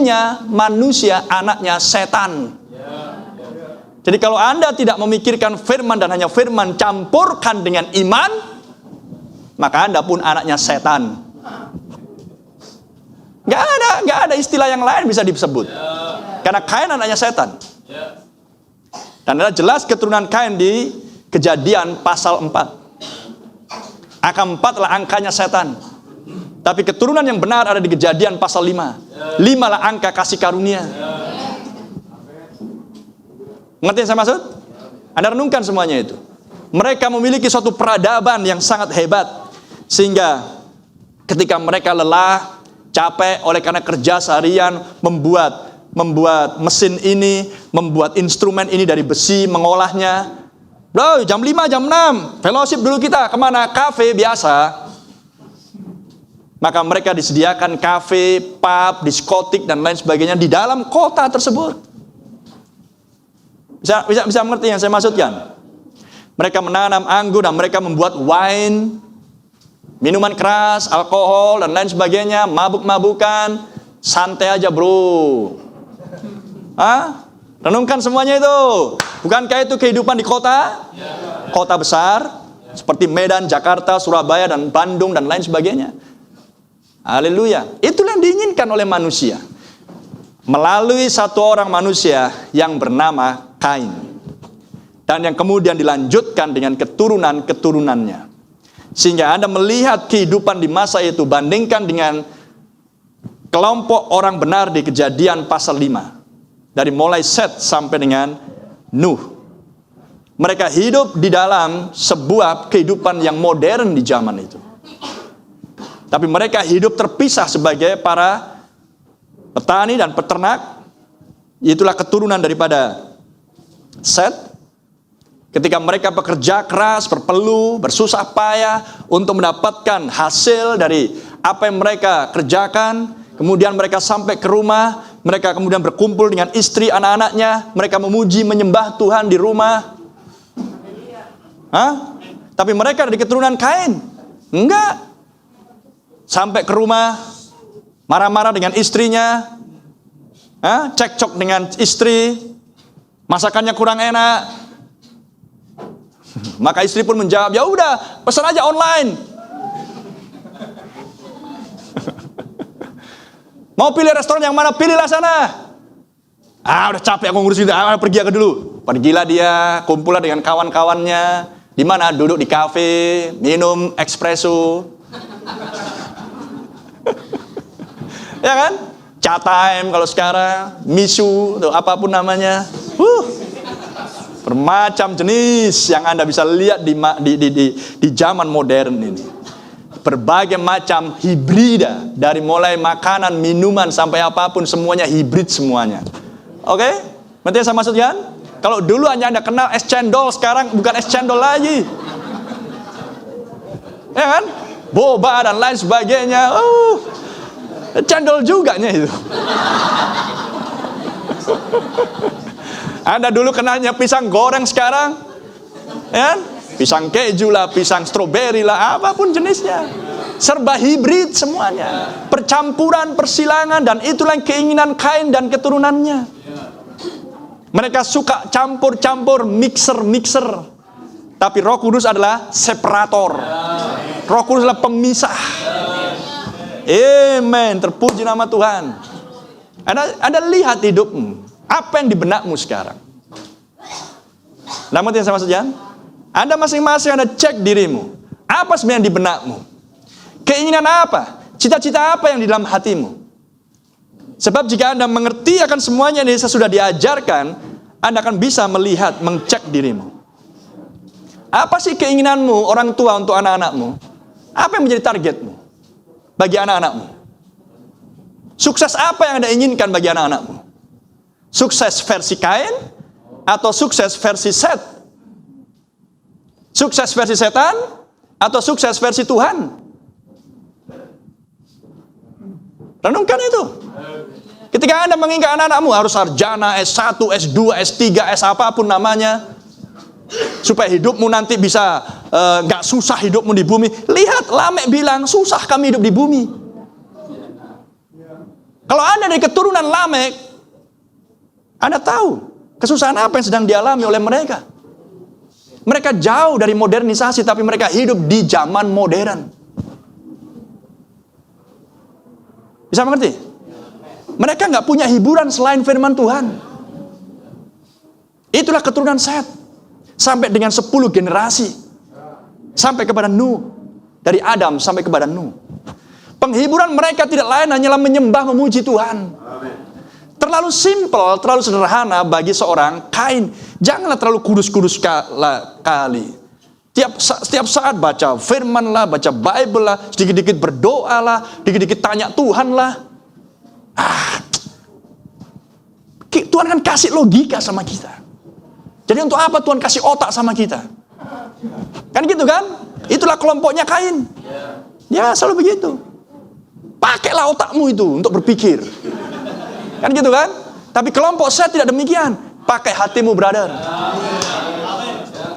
Bibelnya manusia anaknya setan. Jadi kalau Anda tidak memikirkan firman dan hanya firman campurkan dengan iman, maka Anda pun anaknya setan. Gak ada istilah yang lain bisa disebut. Karena Kain anaknya setan. Dan ada jelas keturunan Kain di Kejadian pasal 4. Angka 4 lah angkanya setan. Tapi keturunan yang benar ada di Kejadian pasal 5. 5 lah angka kasih karunia. Ngerti yang saya maksud? Anda renungkan semuanya itu. Mereka memiliki suatu peradaban yang sangat hebat. Sehingga ketika mereka lelah, capek oleh karena kerja seharian, membuat mesin ini, membuat instrumen ini dari besi, mengolahnya. Bro, jam 5, jam 6, fellowship dulu kita. Kemana? Kafe biasa. Maka mereka disediakan kafe, pub, diskotik, dan lain sebagainya di dalam kota tersebut. Bisa mengerti yang saya maksudkan? Mereka menanam anggur dan mereka membuat wine, minuman keras, alkohol, dan lain sebagainya, mabuk-mabukan, santai aja bro. Renungkan semuanya itu. Bukankah itu kehidupan di kota? Kota besar, seperti Medan, Jakarta, Surabaya, dan Bandung, dan lain sebagainya. Haleluya. Itulah yang diinginkan oleh manusia. Melalui satu orang manusia yang bernama Kain. Dan yang kemudian dilanjutkan dengan keturunan-keturunannya. Sehingga Anda melihat kehidupan di masa itu, bandingkan dengan kelompok orang benar di Kejadian pasal 5. Dari mulai Set sampai dengan Nuh. Mereka hidup di dalam sebuah kehidupan yang modern di zaman itu. Tapi mereka hidup terpisah sebagai para petani dan peternak. Itulah keturunan daripada Set. Ketika mereka bekerja keras, berpeluh, bersusah payah untuk mendapatkan hasil dari apa yang mereka kerjakan. Kemudian mereka sampai ke rumah, mereka kemudian berkumpul dengan istri anak-anaknya. Mereka memuji, menyembah Tuhan di rumah. Tapi mereka dari keturunan Kain. Enggak. Sampai ke rumah, marah-marah dengan istrinya. Cekcok dengan istri. Masakannya kurang enak. Maka istri pun menjawab, ya udah, pesan aja online. Mau pilih restoran yang mana, pilihlah sana. Udah capek aku ngurusin itu, pergi aja dulu. Pergilah dia, kumpullah dengan kawan-kawannya. Di mana? Duduk di kafe, minum espresso. Ya kan? Chat time kalau sekarang, misu, atau apapun namanya. Bermacam jenis yang Anda bisa lihat di zaman modern ini. Berbagai macam hibrida, dari mulai makanan, minuman sampai apapun, semuanya hibrid semuanya. Oke? Nanti yang saya maksudkan? Kalau dulu hanya Anda kenal es cendol, sekarang bukan es cendol lagi. Ya kan? Boba dan lain sebagainya. Cendol juga itu. Anda dulu kenalnya pisang goreng, sekarang ya, pisang keju lah, pisang stroberi lah, apapun jenisnya. Serba hibrid semuanya. Percampuran, persilangan, dan itulah keinginan Kain dan keturunannya. Mereka suka campur-campur, mixer. Tapi Roh Kudus adalah separator. Roh Kudus adalah pemisah. Amen. Terpuji nama Tuhan. Anda lihat hidupmu. Apa yang di benakmu sekarang? Namun yang saya maksudkan, Anda masing-masing Anda cek dirimu. Apa sebenarnya di benakmu? Keinginan apa? Cita-cita apa yang di dalam hatimu? Sebab jika Anda mengerti akan semuanya yang sudah diajarkan, Anda akan bisa melihat, mengcek dirimu. Apa sih keinginanmu orang tua untuk anak-anakmu? Apa yang menjadi targetmu bagi anak-anakmu? Sukses apa yang Anda inginkan bagi anak-anakmu? Sukses versi Kain atau sukses versi Set? Sukses versi setan atau sukses versi Tuhan? Renungkan itu. Ketika Anda menginginkan anak-anakmu harus sarjana, S1, S2, S3, S apapun namanya, supaya hidupmu nanti bisa gak susah hidupmu di bumi. Lihat, Lamek bilang, susah kami hidup di bumi. Kalau Anda dari keturunan Lamek, Anda tahu kesusahan apa yang sedang dialami oleh mereka. Mereka jauh dari modernisasi, tapi mereka hidup di zaman modern. Bisa mengerti? Mereka nggak punya hiburan selain firman Tuhan. Itulah keturunan Set. Sampai dengan 10 generasi. Sampai kepada Nuh. Dari Adam sampai kepada Nuh. Penghiburan mereka tidak lain hanyalah menyembah, memuji Tuhan. Terlalu simple, terlalu sederhana bagi seorang Kain. Janganlah terlalu kudus-kudus kali. Setiap saat baca firman lah, baca Bible lah, sedikit-dikit berdoa lah, dikit-dikit tanya Tuhan lah. Tuhan kan kasih logika sama kita. Jadi untuk apa Tuhan kasih otak sama kita? Kan gitu kan? Itulah kelompoknya Kain. Ya selalu begitu. Pakailah otakmu itu untuk berpikir. Kan gitu kan? Tapi kelompok Set tidak demikian. Pakai hatimu, brother.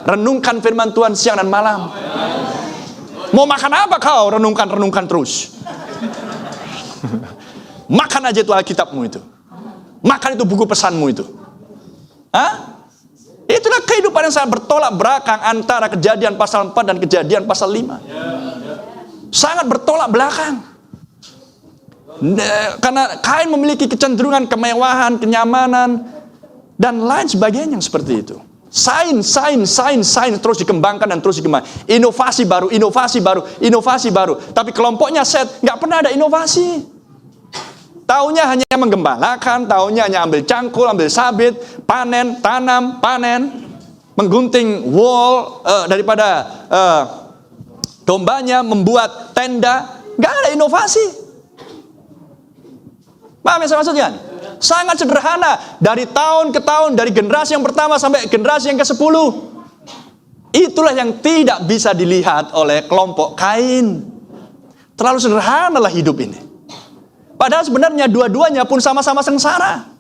Renungkan firman Tuhan siang dan malam. Mau makan apa kau? Renungkan terus. Makan aja itu Alkitabmu itu. Makan itu buku pesanmu itu. Itulah kehidupan yang sangat bertolak belakang antara Kejadian pasal 4 dan Kejadian pasal 5. Sangat bertolak belakang. Karena Kain memiliki kecenderungan kemewahan, kenyamanan, dan lain sebagainya yang seperti itu. Sains terus dikembangkan dan terus dikembangkan. Inovasi baru. Tapi kelompoknya Set nggak pernah ada inovasi. Taunya hanya menggembalakan, taunya hanya ambil cangkul, ambil sabit, panen, tanam, panen, menggunting wool daripada dombanya, membuat tenda. Nggak ada inovasi. Paham yang saya maksudkan? Sangat sederhana. Dari tahun ke tahun, dari generasi yang pertama sampai generasi yang ke-10. Itulah yang tidak bisa dilihat oleh kelompok Kain. Terlalu sederhana lah hidup ini. Padahal sebenarnya dua-duanya pun sama-sama sengsara.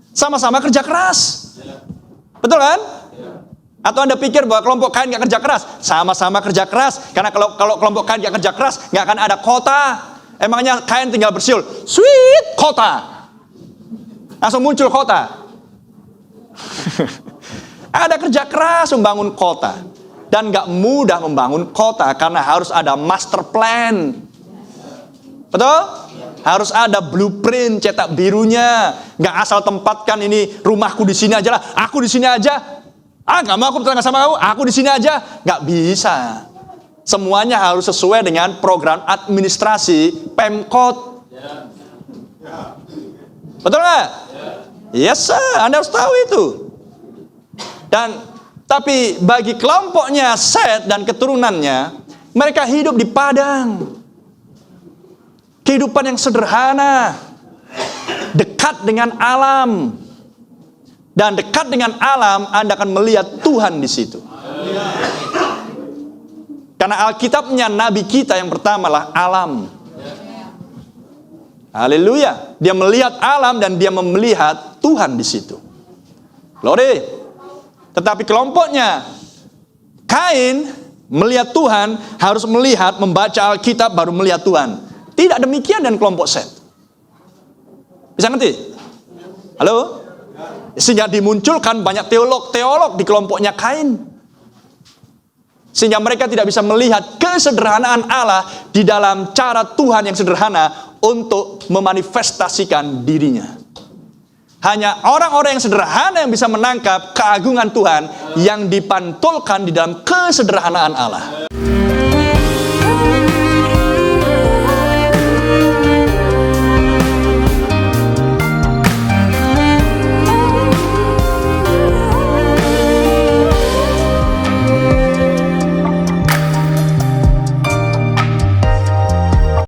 Sama-sama kerja keras. Betul kan? Atau Anda pikir bahwa kelompok Kain gak kerja keras? Sama-sama kerja keras. Karena kalau kelompok Kain gak kerja keras, gak akan ada kota. Emangnya Kain tinggal bersiul, sweet kota. Langsung muncul kota. Ada kerja keras membangun kota. Dan gak mudah membangun kota karena harus ada master plan. Betul? Harus ada blueprint cetak birunya. Gak asal tempatkan ini rumahku di sini aja lah. Aku di sini aja. Gak mau aku bertengah sama kamu. Aku di sini aja. Gak bisa. Semuanya harus sesuai dengan program administrasi Pemkot. Betul nggak? Yes sir, Anda harus tahu itu. Tapi bagi kelompoknya Set dan keturunannya, mereka hidup di padang. Kehidupan yang sederhana, dekat dengan alam. Dan dekat dengan alam, Anda akan melihat Tuhan di situ. Karena Alkitabnya nabi kita yang pertama lah alam. Haleluya. Dia melihat alam dan dia melihat Tuhan di situ. Glory. Tetapi kelompoknya Kain melihat Tuhan harus melihat, membaca Alkitab baru melihat Tuhan. Tidak demikian dengan kelompok Set. Bisa ngerti? Halo? Sehingga dimunculkan banyak teolog di kelompoknya Kain. Sehingga mereka tidak bisa melihat kesederhanaan Allah di dalam cara Tuhan yang sederhana untuk memanifestasikan dirinya. Hanya orang-orang yang sederhana yang bisa menangkap keagungan Tuhan yang dipantulkan di dalam kesederhanaan Allah.